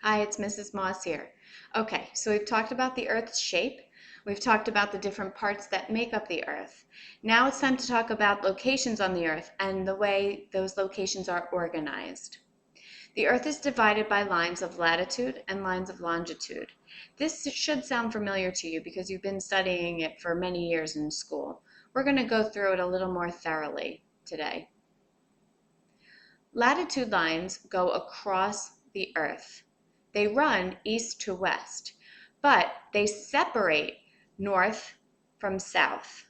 Hi, it's Mrs. Moss here. Okay, so we've talked about the Earth's shape. We've talked about the different parts that make up the Earth. Now it's time to talk about locations on the Earth and the way those locations are organized. The Earth is divided by lines of latitude and lines of longitude. This should sound familiar to you because you've been studying it for many years in school. We're going to go through it a little more thoroughly today. Latitude lines go across the Earth. They run east to west, but they separate north from south.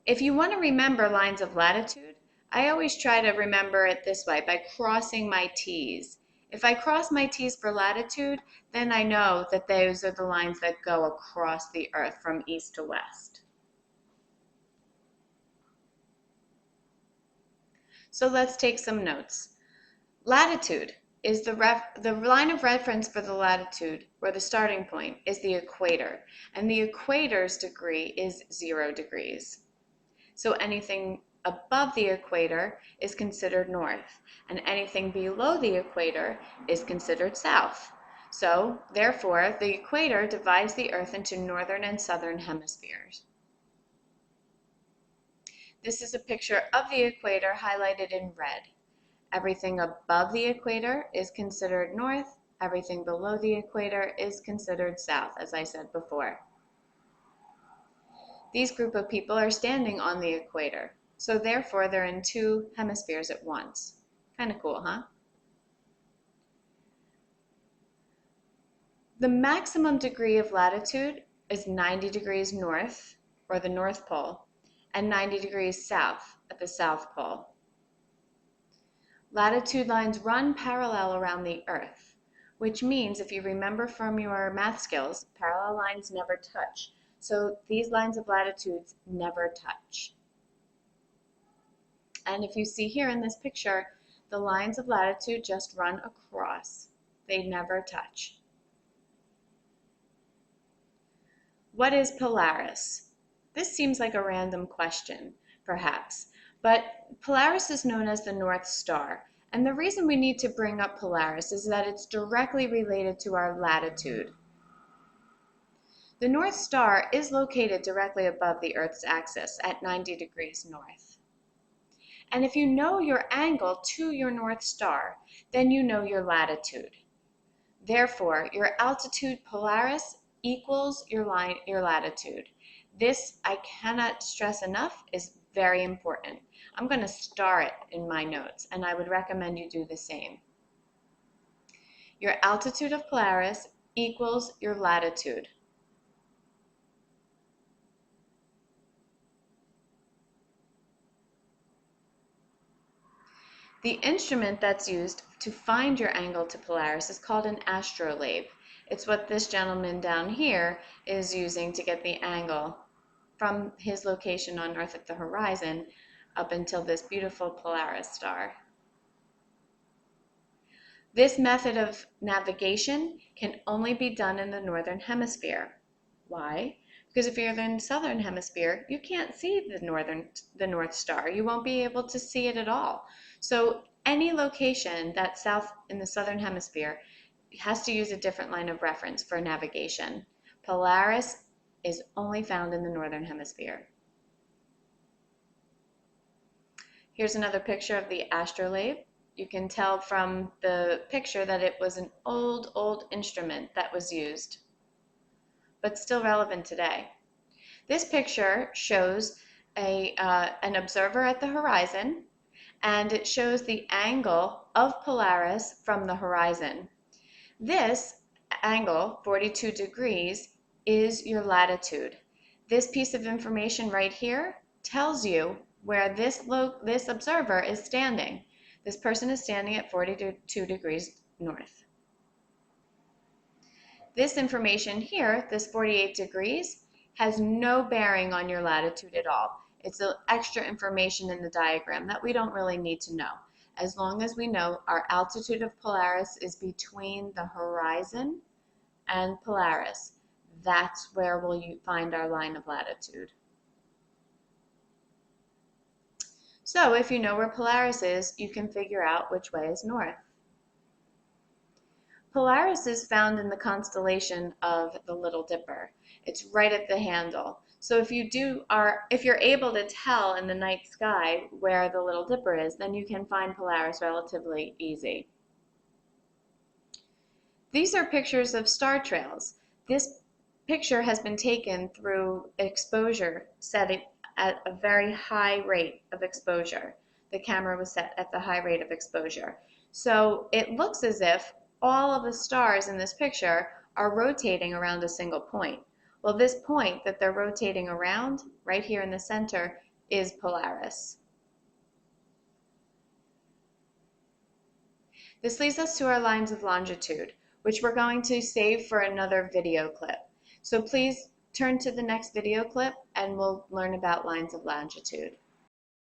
If you want to remember lines of latitude, I always try to remember it this way, by crossing my T's. If I cross my T's for latitude, then I know that those are the lines that go across the Earth from east to west. So let's take some notes. Latitude is the line of reference for the latitude, where the starting point is the equator, and the equator's degree is 0 degrees. So anything above the equator is considered north, and anything below the equator is considered south. So therefore, the equator divides the Earth into northern and southern hemispheres. This is a picture of the equator highlighted in red. Everything above the equator is considered north. Everything below the equator is considered south, as I said before. These group of people are standing on the equator, so therefore they're in two hemispheres at once. Kind of cool, huh? The maximum degree of latitude is 90 degrees north, or the North Pole, and 90 degrees south at the South Pole. Latitude lines run parallel around the Earth, which means, if you remember from your math skills, parallel lines never touch. So these lines of latitudes never touch. And if you see here in this picture, the lines of latitude just run across. They never touch. What is Polaris? This seems like a random question, perhaps, but Polaris is known as the North Star. And the reason we need to bring up Polaris is that it's directly related to our latitude. The North Star is located directly above the Earth's axis at 90 degrees north. And if you know your angle to your North Star, then you know your latitude. Therefore, your altitude Polaris equals your latitude. This, I cannot stress enough, is very important. I'm going to star it in my notes, and I would recommend you do the same. Your altitude of Polaris equals your latitude. The instrument that's used to find your angle to Polaris is called an astrolabe. It's what this gentleman down here is using to get the angle from his location on Earth at the horizon up until this beautiful Polaris star. This method of navigation can only be done in the northern hemisphere. Why? Because if you're in the southern hemisphere, you can't see the North Star. You won't be able to see it at all. So any location that's south in the southern hemisphere has to use a different line of reference for navigation. Polaris is only found in the northern hemisphere. Here's another picture of the astrolabe. You can tell from the picture that it was an old instrument that was used, but still relevant today. This picture shows an observer at the horizon, and it shows the angle of Polaris from the horizon. This angle, 42 degrees, is your latitude. This piece of information right here tells you where this observer is standing. This person is standing at 42 degrees north. This information here, this 48 degrees, has no bearing on your latitude at all. It's extra information in the diagram that we don't really need to know. As long as we know our altitude of Polaris is between the horizon and Polaris, that's where we'll find our line of latitude. So if you know where Polaris is, you can figure out which way is north. Polaris is found in the constellation of the Little Dipper. It's right at the handle. So if you're able to tell in the night sky where the Little Dipper is, then you can find Polaris relatively easy. These are pictures of star trails. This picture has been taken through exposure set at a very high rate of exposure. The camera was set at the high rate of exposure. So it looks as if all of the stars in this picture are rotating around a single point. Well, this point that they're rotating around, right here in the center, is Polaris. This leads us to our lines of longitude, which we're going to save for another video clip. So please turn to the next video clip and we'll learn about lines of longitude.